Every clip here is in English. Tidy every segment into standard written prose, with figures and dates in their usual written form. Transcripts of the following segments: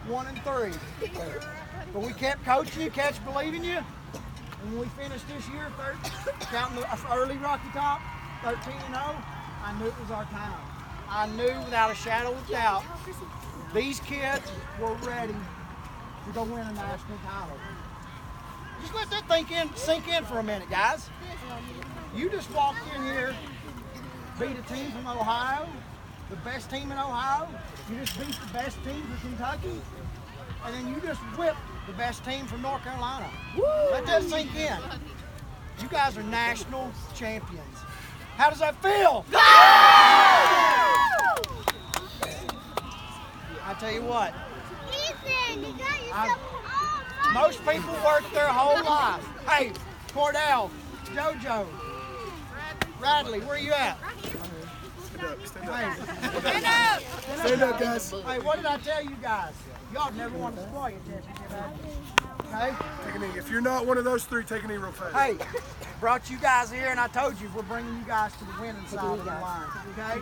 1-3. 1-3. But we kept coaching you, kept believing you. And when we finished this year, counting the early Rocky Top, 13-0, I knew it was our time. I knew without a shadow of doubt, these kids were ready to go win a national title. Just let that sink in for a minute, guys. You just walked in here, beat a team from Ohio, the best team in Ohio. You just beat the best team from Kentucky. And then you just whipped the best team from North Carolina. Woo! Let that sink in. You guys are national champions. How does that feel? I tell you what. Ethan, you got yourself Most people work their whole life. Hey, Cordell, JoJo, Radley, where are you at? Stand up. Hey. Stand up, guys. Hey, what did I tell you guys? Y'all never want to spoil your championship, okay? Take a knee. If you're not one of those three, take a knee real fast. Hey, brought you guys here, and I told you we're bringing you guys to the winning side of the line, okay?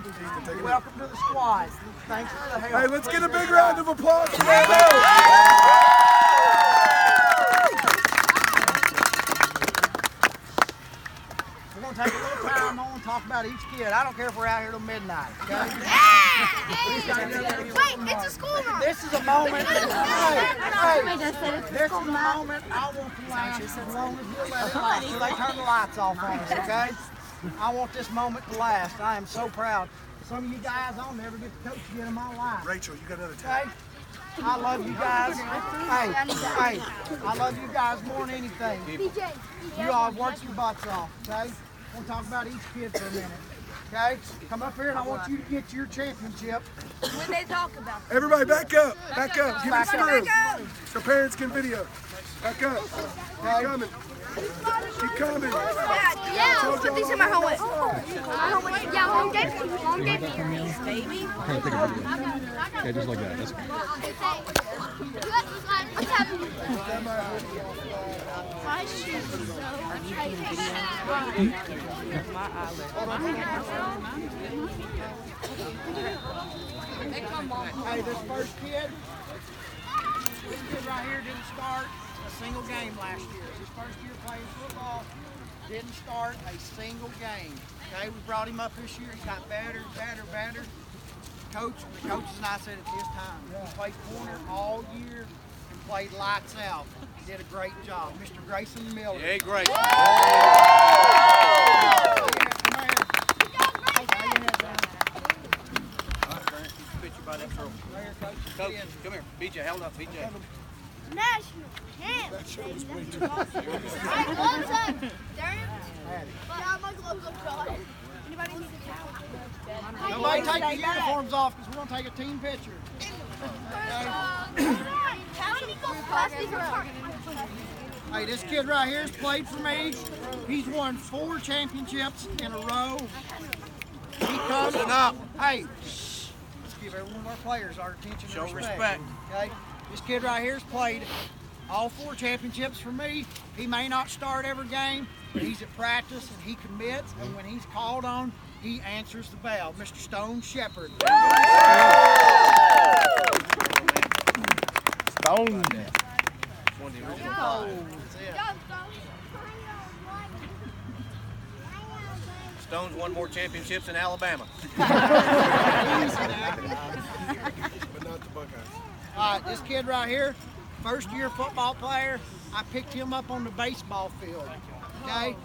Welcome to the squad. Thanks for the help. Hey, let's get a big round of applause for that. We're going to take a little time on and talk about each kid. I don't care if we're out here till midnight, okay? Wait, it's a school run. This is a moment. Hey, this is a moment I want to last as long as we'll let it last till they turn the lights off on us, okay? I want this moment to last. I am so proud. Some of you guys, I'll never get to coach again in my life. Rachel, you got another time. Okay? I love you guys. Hey, I love you guys more than anything. You all have worked your butts off, okay? I want to talk about each kid for a minute. Okay? Come up here and I want you to get your championship. When they talk about it. Everybody, back up. Back up. Give me some room. Back up. So parents can video. Back up. Keep coming. Keep coming. Yeah, I'll put these in my helmet. Yeah, home game. Home game. Baby. Yeah, just like that. That's My shoes so Hey, this first kid right here didn't start a single game last year. His first year playing football, didn't start a single game. Okay, we brought him up this year. He got better, better. The coaches and I said it's his time. He played corner all year and played lights out. He did a great job. Mr. Grayson Miller. Yeah, great. Coach, come here. BJ, hold up, BJ. national champ. Hey, gloves up. Darren? Yeah, my gloves up, John. Anybody need a towel? Nobody take your uniforms off because we're going to take a team picture. How many go past these around? Hey, this kid right here has played for me. He's won 4 championships in a row. He comes up. Hey, let's give every one of our players our attention Show and respect. Okay, this kid right here has played all 4 championships for me. He may not start every game, but he's at practice and he commits. And when he's called on, he answers the bell. Mr. Stone Shepherd. Stone. One of the original. Stone's won more championships in Alabama. But not the Buckeyes. All right, this kid right here, first year football player. I picked him up on the baseball field. Okay?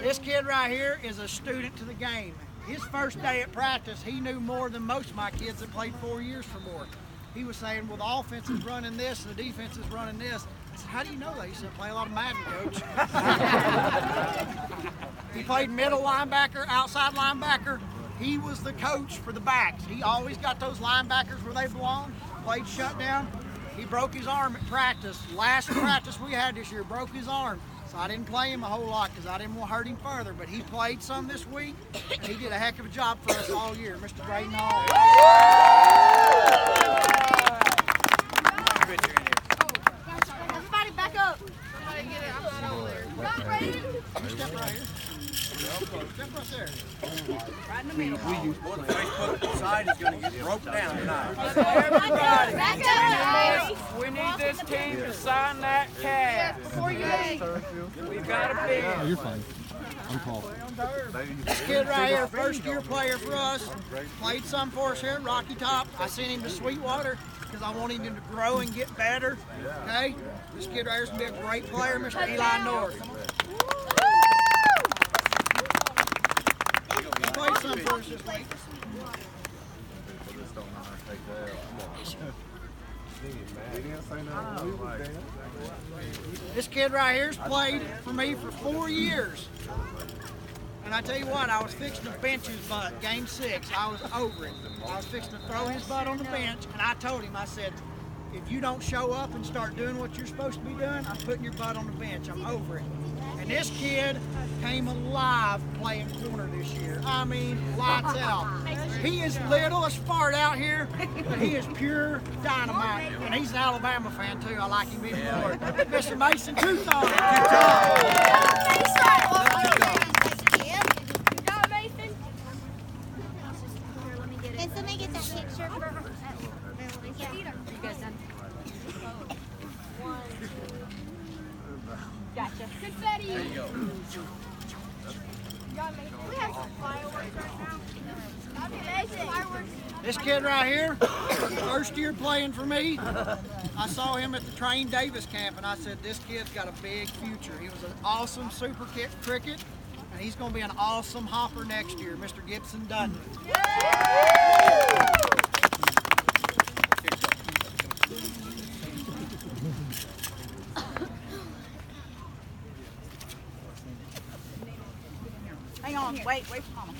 This kid right here is a student to the game. His first day at practice, he knew more than most of my kids that played 4 years for more. He was saying, well, the offense is running this and the defense is running this. I said, how do you know that? He said, play a lot of Madden, coach. He played middle linebacker, outside linebacker. He was the coach for the backs. He always got those linebackers where they belong. Played shutdown. He broke his arm at practice. Last practice we had this year, broke his arm. So I didn't play him a whole lot because I didn't want to hurt him further. But he played some this week, and he did a heck of a job for us all year. Mr. Drayton Hall. Everybody back up. You step right here. Step right there. Well, the Facebook side is going to get broke down tonight. Everybody, Back up. we need this team to sign that cast. Before you leave. We got a bid. Oh, you're fine. I'm tall. This kid right here, first year player for us, played some for us here at Rocky Top. I sent him to Sweetwater because I wanted him to grow and get better. Okay? This kid right here is going to be a great player, Mr. Eli North. He played some for us this week. This kid right here's played for me for 4 years. And I tell you what, I was fixing to bench his butt, game 6. I was over it. I was fixing to throw his butt on the bench, and I told him, I said, if you don't show up and start doing what you're supposed to be doing, I'm putting your butt on the bench. I'm over it. And this kid came alive playing corner this year. I mean, lights out. He is little as fart out here, but he is pure dynamite. And he's an Alabama fan too. I like him even more. Mr. Mason Tuthon. Can somebody get that picture for her? You guys done? Gotcha. Confetti. There you go. We have some fireworks right now. That'd be amazing. Fireworks. This kid right here, first year playing for me. I saw him at the Train Davis camp, and I said, this kid's got a big future. He was an awesome super cricket, and he's going to be an awesome hopper next year, Mr. Gibson Dutton. Hang on, wait for Mama.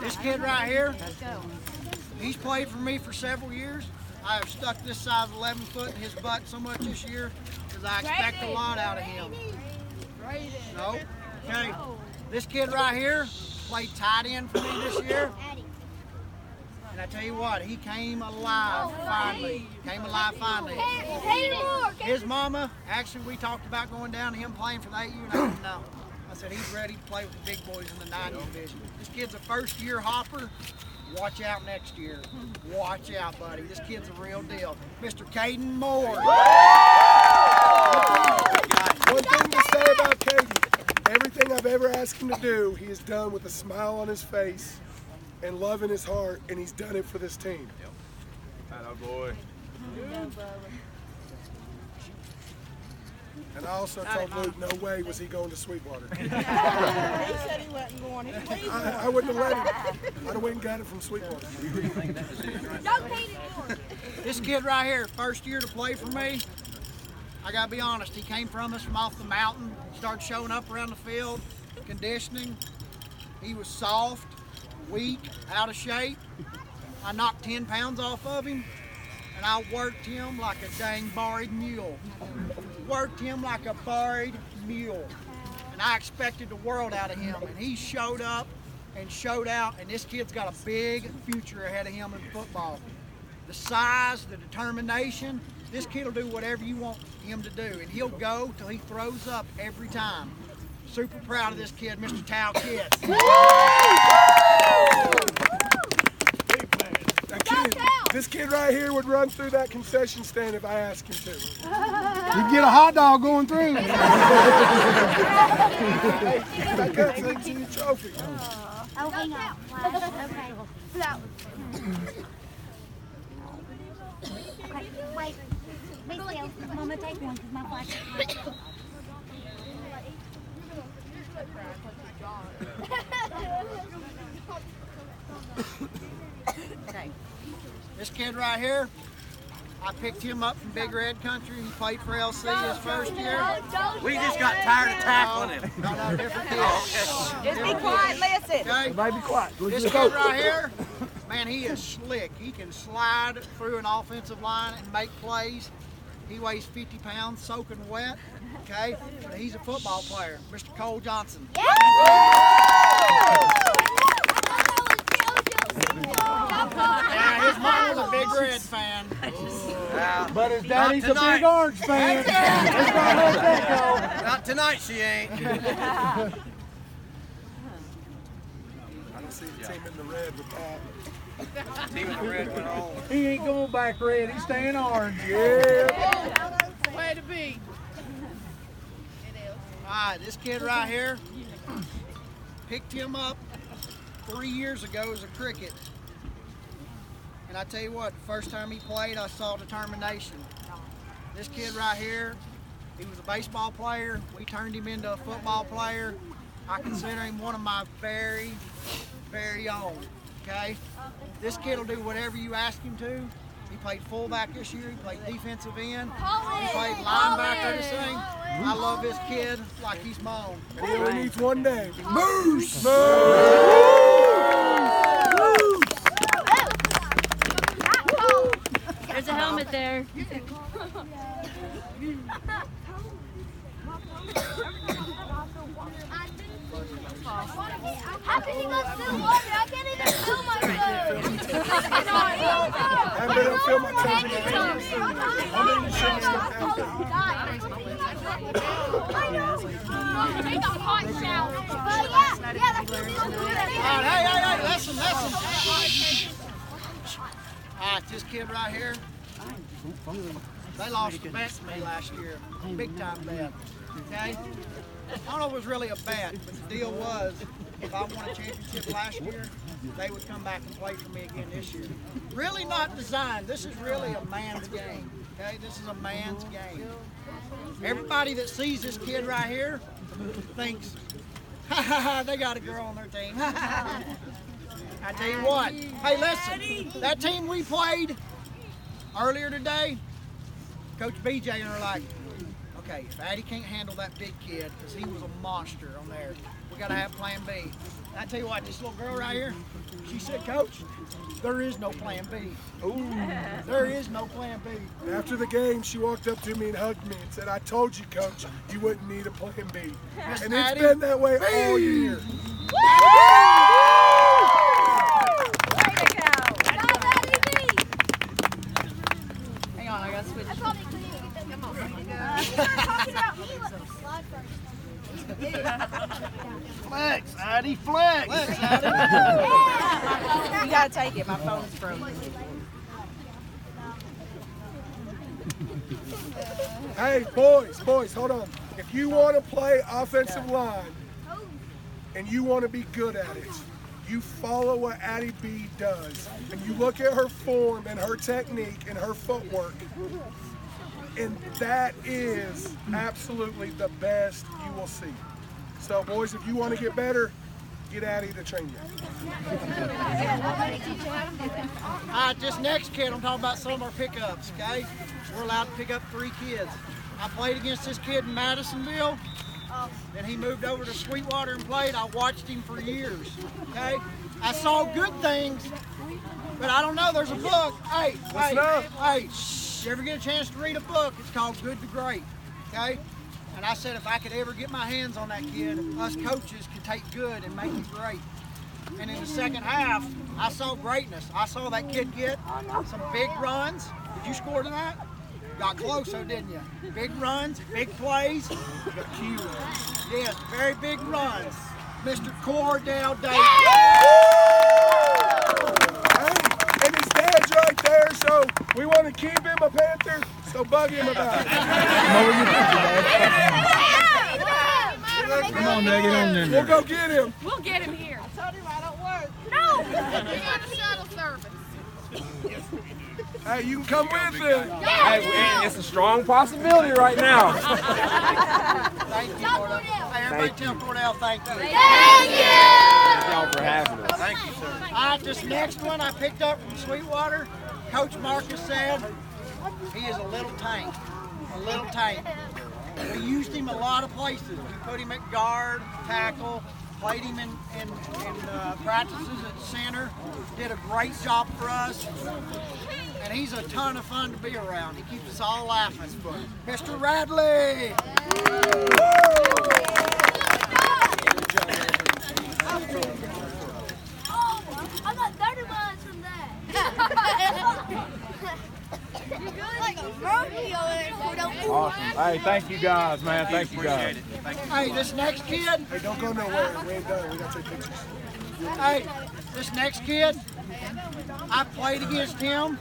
This kid right here, he's played for me for several years. I have stuck this size 11 foot in his butt so much this year because I expect a lot out of him. So, okay, this kid right here played tight end for me this year. And I tell you what, he came alive finally. His mama, actually we talked about going down to him playing for the 8U, and I said no. I said he's ready to play with the big boys in the 9U division. This kid's a first year hopper. Watch out next year. Watch out, buddy. This kid's a real deal. Mr. Caden Moore. One thing to say about Caden, everything I've ever asked him to do, he has done with a smile on his face and love in his heart, and he's done it for this team. Boy. And I also told Luke, no way was he going to Sweetwater. He said he wasn't going. I wouldn't have let him. I'd have went and got it from Sweetwater. This kid right here, first year to play for me, I gotta be honest, he came from us from off the mountain, started showing up around the field, conditioning. He was soft, weak, out of shape. I knocked 10 pounds off of him, and I worked him like a dang borrowed mule. Worked him like a borrowed mule. And I expected the world out of him, and he showed up and showed out, and this kid's got a big future ahead of him in football. The size, the determination, this kid will do whatever you want him to do, and he'll go till he throws up every time. Super proud of this kid, Mr. Tao Kid. This kid right here would run through that concession stand if I asked him to. You get a hot dog going through. I got things in your trophy. Oh, hang on. Okay. That okay, wait. Wait still. Mama, take one because my flash is Okay. This kid right here, I picked him up from Big Red Country. He played for LC his first year. We just got tired of tackling him. No, different kid. Just be quiet, listen. Okay? Baby, quiet. This kid right here, man, he is slick. He can slide through an offensive line and make plays. He weighs 50 pounds, soaking wet. Okay? But he's a football player, Mr. Cole Johnson. Yeah, his mom was a Big Red fan. But his daddy's a Big Orange fan. Not tonight, she ain't. don't see the team in the red with that. Team in the red went on. He ain't going back red. He's staying orange. Yeah. Way to be. All right, this kid right here, picked him up 3 years ago as a cricket. And I tell you what, the first time he played, I saw determination. This kid right here, he was a baseball player. We turned him into a football player. I consider him one of my very, very own, okay? This kid will do whatever you ask him to. He played fullback this year. He played defensive end. He played linebacker this thing. I love this kid like he's my own. And he only needs one name. Moose! There's a helmet there. How can you guys still water? I can't even feel my I better feel my temperature. I'm in the shit stuff after. Take a hot shower. All right, hey, listen. All right, this kid right here, they lost a bet to me last year, big time bet, okay? I don't know if it was really a bet, but the deal was, if I won a championship last year, they would come back and play for me again this year. Really not designed, this is really a man's game, okay? This is a man's game. Everybody that sees this kid right here thinks, ha ha ha, they got a girl on their team. I tell you what, hey listen, that team we played earlier today, Coach BJ and her like, okay, if Addie can't handle that big kid, because he was a monster on there, we got to have plan B. And I tell you what, this little girl right here, she said, Coach, there is no plan B. Ooh. There is no plan B. After the game, she walked up to me and hugged me and said, I told you, Coach, you wouldn't need a plan B. Miss And Addie, it's been that way all year. Hang on, I got to switch. Flex, Addie, flex. You got to take it. My phone's frozen. Hey, boys, hold on. If you want to play offensive line and you want to be good at it, you follow what Addie B does. And you look at her form and her technique and her footwork. And that is absolutely the best you will see. So, boys, if you want to get better, get Addie to train you. This next kid, I'm talking about some of our pickups, okay? We're allowed to pick up 3 kids. I played against this kid in Madisonville. Then he moved over to Sweetwater and played. I watched him for years, okay? I saw good things, but I don't know, there's a book. Hey, you ever get a chance to read a book? It's called Good to Great, okay? And I said if I could ever get my hands on that kid, us coaches could take good and make it great. And in the second half, I saw greatness. I saw that kid get some big runs. Did you score tonight? Got close, though, didn't you? Big runs, big plays. Yes, very big runs. Mr. Cordell Davis. Hey, and his dad's right there, so we want to keep him a Panther, so bug him about it. Come on, Nugget, on there. We'll go get him. We'll get him here. No! We got a shuttle service. Hey, you can come with him. Hey, it's a strong possibility right now. Thank you, Cordell. Hey, everybody tell Cordell thank you. Thank you! Y'all for having us. Thank you, sir. All right, this next one I picked up from Sweetwater. Coach Marcus said he is a little tank. A little tank. We used him a lot of places. We put him at guard, tackle, played him in practices at center. Did a great job for us. And he's a ton of fun to be around. He keeps us all laughing. Mr. Radley! I got 30 miles from that. You're good like a monkey over there. Awesome. Hey, thank you guys, man. Thank you guys. Hey, this next kid, Hey, don't go nowhere. We ain't done. We got to take pictures. Hey, this next kid, I played against him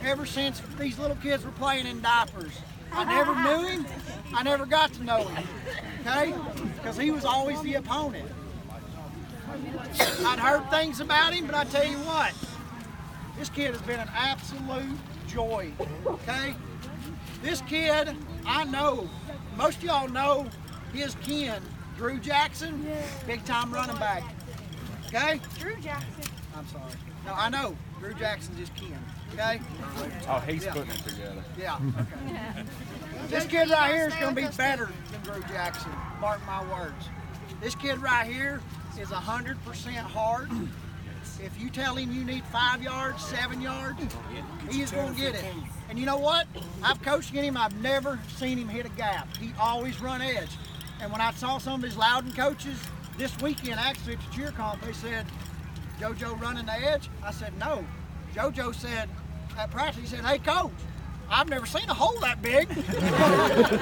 ever since these little kids were playing in diapers. I never knew him. I never got to know him, okay? Because he was always the opponent. I'd heard things about him, but I tell you what, this kid has been an absolute joy, okay? This kid, I know, most of y'all know his kin, Drew Jackson, big time running back, okay? Drew Jackson. I'm sorry. No, I know, Drew Jackson's his kin, okay? Oh, he's putting it together. Yeah, okay. This kid right here is going to be better than Drew Jackson, mark my words. This kid right here is 100% hard. If you tell him you need 5 yards, 7 yards, he is going to get it. And you know what? I've coached against him. I've never seen him hit a gap. He always run edge. And when I saw some of his Loudon coaches this weekend, actually at the cheer comp, they said, JoJo running the edge? I said, no. JoJo said, at practice, he said, hey, coach, I've never seen a hole that big.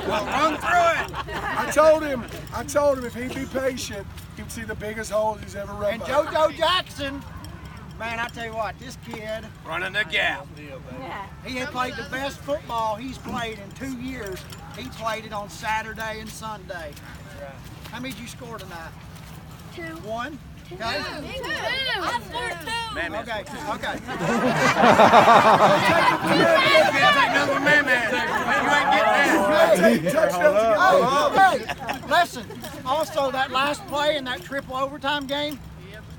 Well, run through it. I told him if he'd be patient, he'd see the biggest holes he's ever run And by. JoJo Jackson, man, I tell you what, this kid, Running the gap. he had played the best football he's played in 2 years. He played it on Saturday and Sunday. How many did you score tonight? 2. 1? Okay. I scored 2. Man, man. Okay. Okay. You can't take nothing from man, man. You ain't getting that. Hey, listen. Also, that last play in that triple overtime game,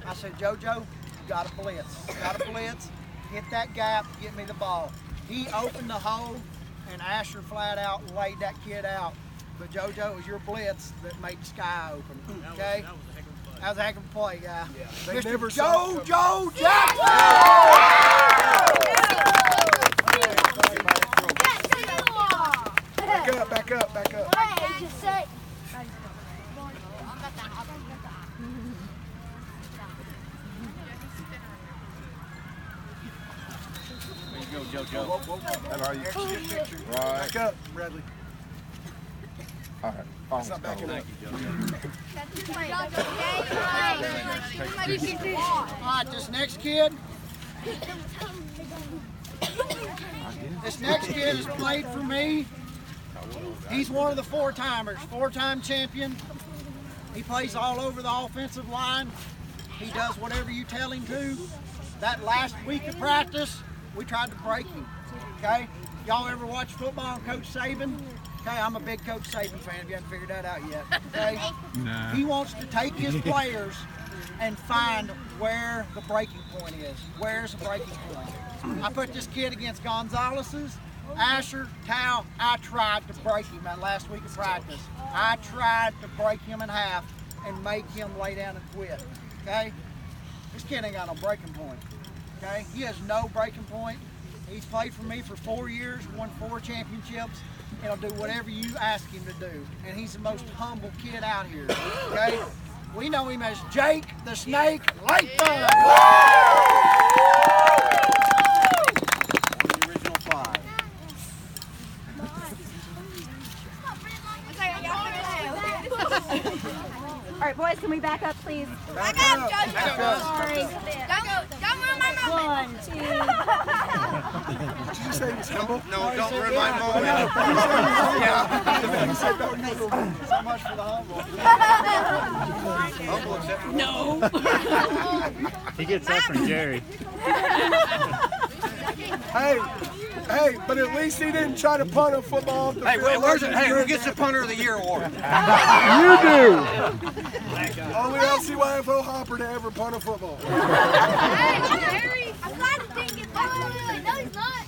I said, JoJo, you got to blitz. Got to blitz. Hit that gap. Get me the ball. He opened the hole, and Asher flat out laid that kid out. But JoJo, it was your blitz that made the sky open. Okay. That was a heck of a play, guy. They Mr. never saw it JoJo Jackson! Back up. There you go, JoJo. How are you? Right. Back up, Bradley. All right. That's not backing up. All right, this next kid. This next kid has played for me. He's one of the four-timers, four-time champion. He plays all over the offensive line. He does whatever you tell him to. That last week of practice, we tried to break him, okay? Y'all ever watch football and Coach Saban? Okay, I'm a big Coach Saban fan if you haven't figured that out yet, okay? Nah. He wants to take his players and find where the breaking point is. Where's the breaking point? I put this kid against Gonzalez's, Asher, Tao. I tried to break him that last week of practice. I tried to break him in half and make him lay down and quit, okay? This kid ain't got no breaking point, okay? He has no breaking point. He's played for me for 4 years, won 4 championships, and he'll do whatever you ask him to do. And he's the most humble kid out here, okay? We know him as Jake the Snake Latham. The original 5. All right, boys, can we back up, please? Back up, JoJo. Sorry. Don't ruin my moment. 1, 2. Did you say he's humble? No, don't ruin my moment. He said don't use them. So much for the humble. Humble except for He gets that from Jerry. Hey, but at least he didn't try to punt a football off the Hey, field. where's it? Hey, who gets the punter of the year award? You do. Only LCYFO Hopper to ever punt a football. Hey, I'm glad he didn't get that. No, he's not.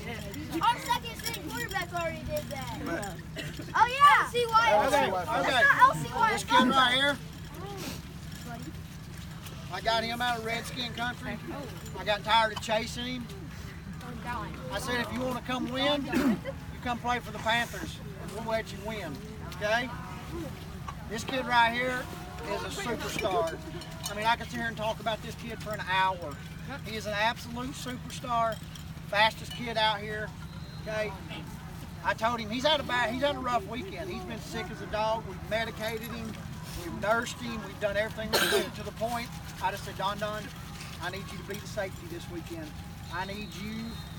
Our second string quarterback already did that. Oh, yeah. LCY. Okay, That's okay. not LCY. This kid right here, I got him out of Redskin country. I got tired of chasing him. I said, if you want to come win, you come play for the Panthers. We'll let you win, okay? This kid right here is a superstar. I mean, I could sit here and talk about this kid for an hour. He is an absolute superstar, fastest kid out here, okay? I told him he's had a rough weekend. He's been sick as a dog. We've medicated him, we've nursed him, we've done everything we could to the point I just said, Don, I need you to be the safety this weekend. I need you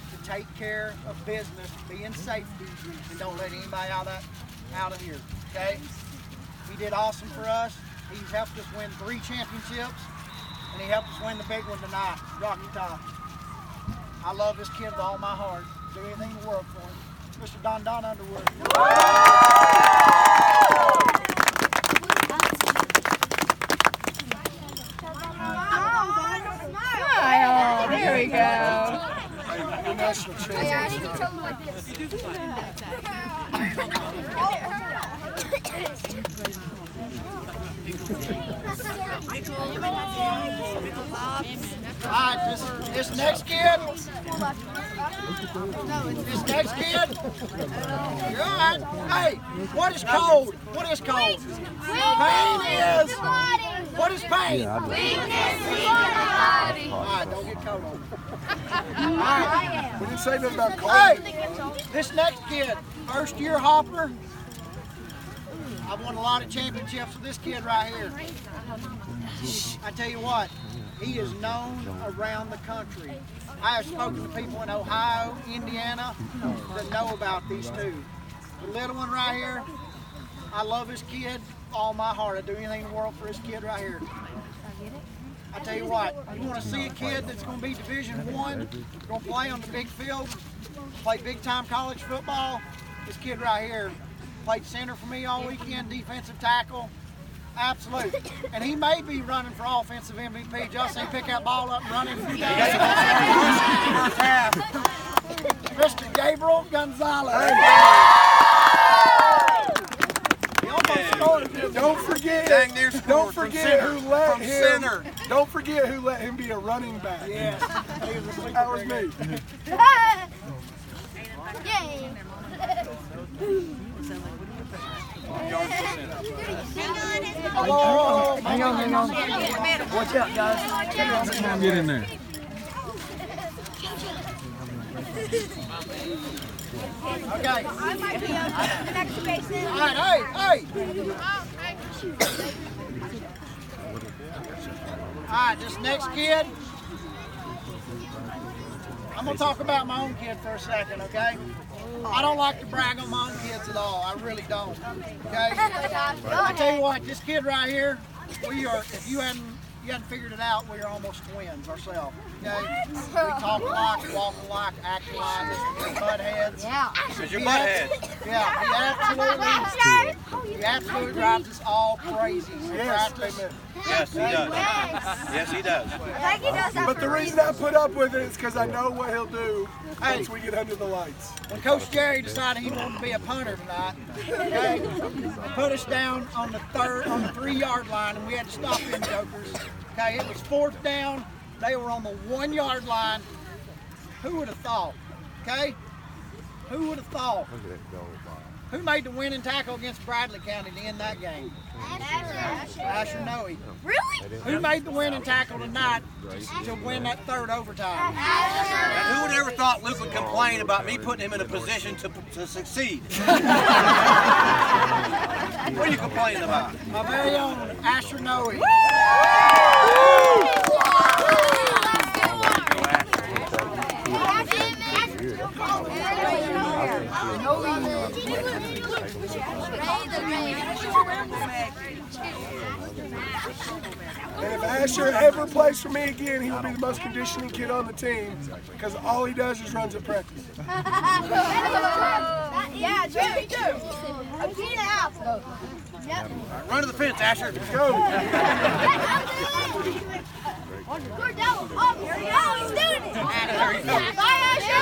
to take care of business, be in safety, and don't let anybody out of here, okay? He did awesome for us. He's helped us win 3 championships, and he helped us win the big one tonight, Rocky Top. I love this kid with all my heart. Do anything in the world for him. Mr. Don Underwood. Smile. There we go. Your national All right, this next kid. This next kid. You're all right. Hey, what is cold? What is cold? Pain is. What is pain? All right, don't get cold on me. All right. We didn't say nothing about cold. Hey, this next kid, first year hopper. I've won a lot of championships with this kid right here. I tell you what, he is known around the country. I have spoken to people in Ohio, Indiana, that know about these two. The little one right here, I love this kid with all my heart. I'd do anything in the world for this kid right here. I tell you what, you want to see a kid that's going to be Division I, going to play on the big field, play big-time college football, this kid right here played center for me all weekend, defensive tackle. Absolute. And he may be running for offensive MVP. Just say pick that ball up and run it a few days. Mr. Gabriel Gonzalez. He almost scored. Don't forget who let him. Don't forget who let him be a running back. Yes. That was me. Yay. Hang on. Watch out, guys. Get in there. Okay. I might be the next basin. All right, hey. All right, this next kid, I'm going to talk about my own kid for a second, okay? I don't like to brag on my own kids at all. I really don't, okay? I tell you what, this kid right here, we are, if you hadn't figured it out, we are almost twins ourselves, okay? We talk alike, walk alike, act alike, we're butt heads. Yeah. Because you're butt heads. Yeah, he absolutely drives us all crazy. Yes, Yes, he does. Yes, he does. I think he does that But the reason I put up with it is because I know what he'll do once we get under the lights. When Coach Jerry decided he wanted to be a punter tonight, okay, he put us down on the 3-yard line, and we had to stop them jokers. Okay, it was 4th down. They were on the 1-yard line. Who would have thought? Okay, who would have thought? Who made the winning tackle against Bradley County to end that game? Asher Noe. Really? Who made the winning tackle tonight to win that 3rd overtime? And who would ever thought Luke would complain about me putting him in a position to succeed? What are you complaining about? My very own Asher Noe. And if Asher ever plays for me again, he will be the most conditioning kid on the team because all he does is runs at practice. Yeah, Jerry, do. I'm getting out. Yep. Run to the fence, Asher. Go. Good down. Oh, here he goes. He's doing it. Bye, Asher.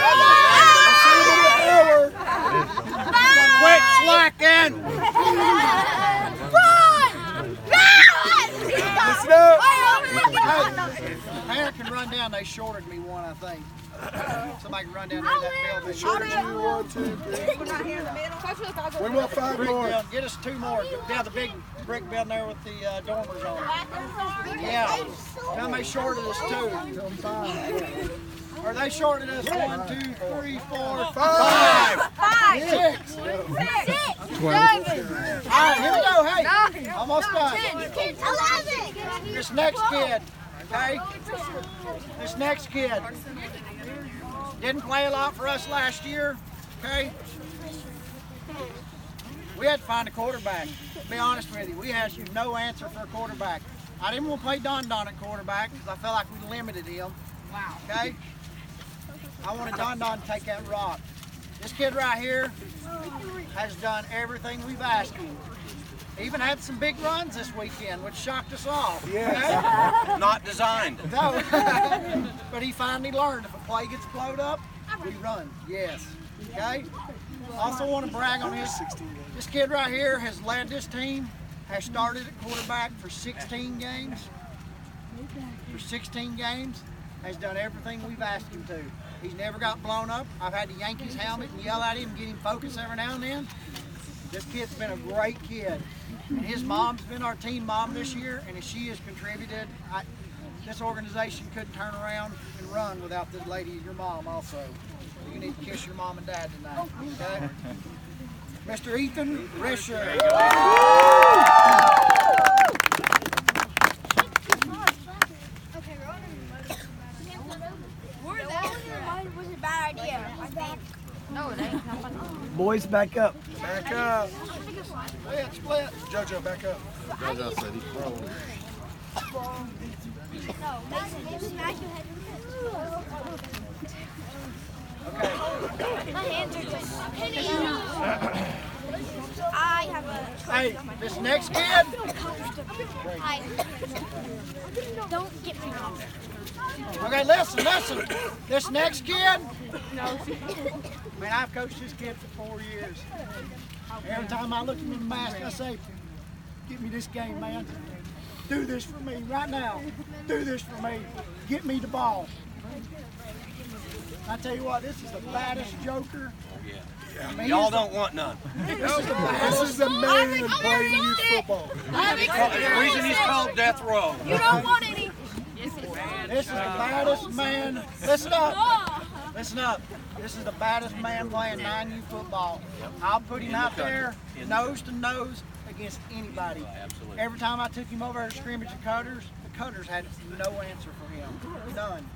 Quit slacking. Listen up. Parent can run down. They shorted me one, I think. Somebody can run down there in that building. Shorted you 1, 2, 3. We want 5 Brick more. building. Get us 2 more. Yeah, the big brick building there with the dormers on it. Yeah. Now they shorted us 2. Or they shorted us 1, 2, 3, 4, 5. 6. 12. All right, here we go. Hey, almost done. 11. This next kid, Okay? This next kid didn't play a lot for us last year. Okay? We had to find a quarterback. To be honest with you, we had no answer for a quarterback. I didn't want to play Don at quarterback because I felt like we limited him. Wow. Okay? I wanted Don to take that rock. This kid right here has done everything we've asked him. He even had some big runs this weekend, which shocked us all. Yeah. Not designed. No. But he finally learned if a play gets blowed up, we run. Yes. Okay? Also want to brag on this kid right here has led this team, has started at quarterback for 16 games. For 16 games, has done everything we've asked him to. He's never got blown up. I've had to yank his helmet and yell at him and get him focused every now and then. This kid's been a great kid. And his mom's been our team mom this year, and she has contributed. This organization couldn't turn around and run without the lady, your mom also. You need to kiss your mom and dad tonight, okay? Mr. Ethan Risher. Was a bad idea, I think. No, it ain't. Boys, back up. Back up. Split. JoJo, back up. JoJo said he's throwing. No, Mason, just smash your head. Okay. My hands are Penny. I have a Hey, this next kid. Don't get me wrong. Okay, listen. This next kid. Man, I've coached this kid for 4 years. Every time I look him in the mask, I say, "Get me this game, man. Do this for me right now. Do this for me. Get me the ball." I tell you what, this is the baddest joker. I mean, Y'all don't want none. This is the This baddest. is a man playing youth football. The reason he's called Death Row. You don't want any. This is the baddest man. Listen up. Listen up. This is the baddest man playing 9U football. I'll put him out there nose to nose against anybody. Every time I took him over to scrimmage the Cutters had no answer for him. None.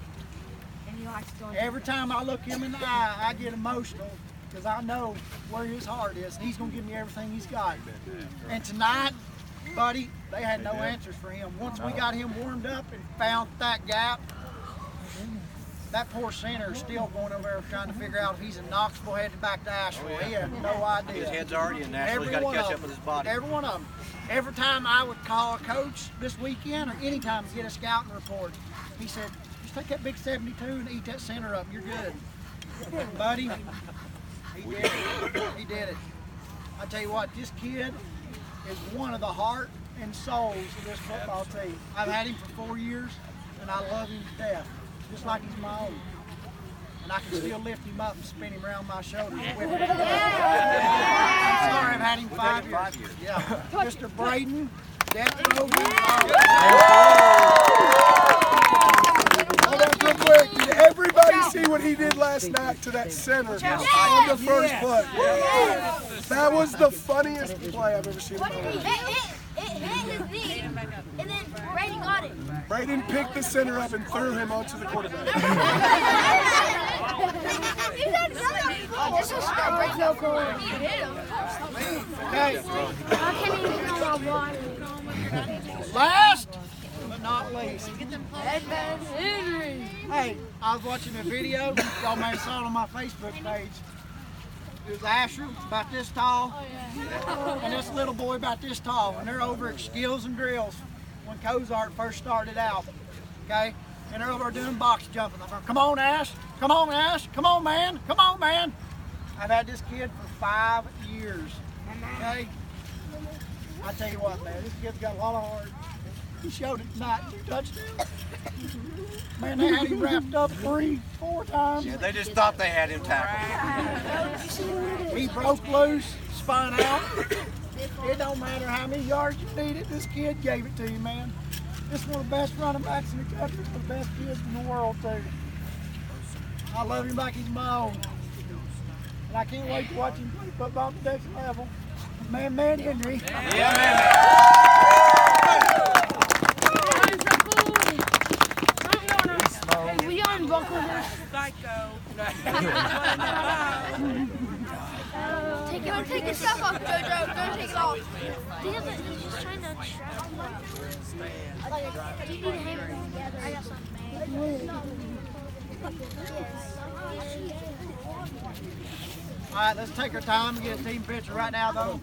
Every time I look him in the eye, I get emotional because I know where his heart is, and he's going to give me everything he's got. And tonight, buddy, they had no answers for him. Once we got him warmed up and found that gap, that poor center is still going over there trying to figure out if he's in Knoxville headed back to Asheville. He had no idea. His head's already in Nashville. He's got to catch up with his body. Every one of them. Every time I would call a coach this weekend or any time to get a scouting report, he said, just take that big 72 and eat that center up. You're good. Buddy, he did it. He did it. I tell you what, this kid is one of the heart and souls of this football team. I've had him for 4 years, and I love him to death, just like he's my own. And I can still lift him up and spin him around my shoulders. With him. I'm sorry, I've had him 5 years. Yeah, Mr. Braden, Death Row. Hold on real quick. Did everybody see what he did last night to that center on the first play? That was the funniest play I've ever seen in my life. It hit his knee, and then Brady got it. Braden picked the center up and threw him onto the quarterback. This is so cool. Okay. Last but not least. Hey, I was watching a video. Y'all may have saw it on my Facebook page. It was Asher, about this tall, and this little boy about this tall, and they're over at Skills and Drills when Cozart first started out, okay? And they're over doing box jumping. I'm like, come on, Ash, come on, Ash, come on, man, come on, man. I've had this kid for 5 years, okay? I tell you what, man, this kid's got a lot of heart. He showed it tonight, 2 touchdowns. Man, they had him wrapped up 3-4 times. Yeah, they just thought they had him tackled. He broke loose, spun out. It don't matter how many yards you needed, this kid gave it to you, man. This is one of the best running backs in the country, one of the best kids in the world, too. I love him like he's my own. And I can't wait to watch him play football at the next level. Man, Henry. Yeah, man. buckle this? Psycho. Take your stuff off, JoJo. Don't take it off. He's just trying to unstrap. Do you need a hammer? I got something. All right, let's take our time and get a team picture right now, though.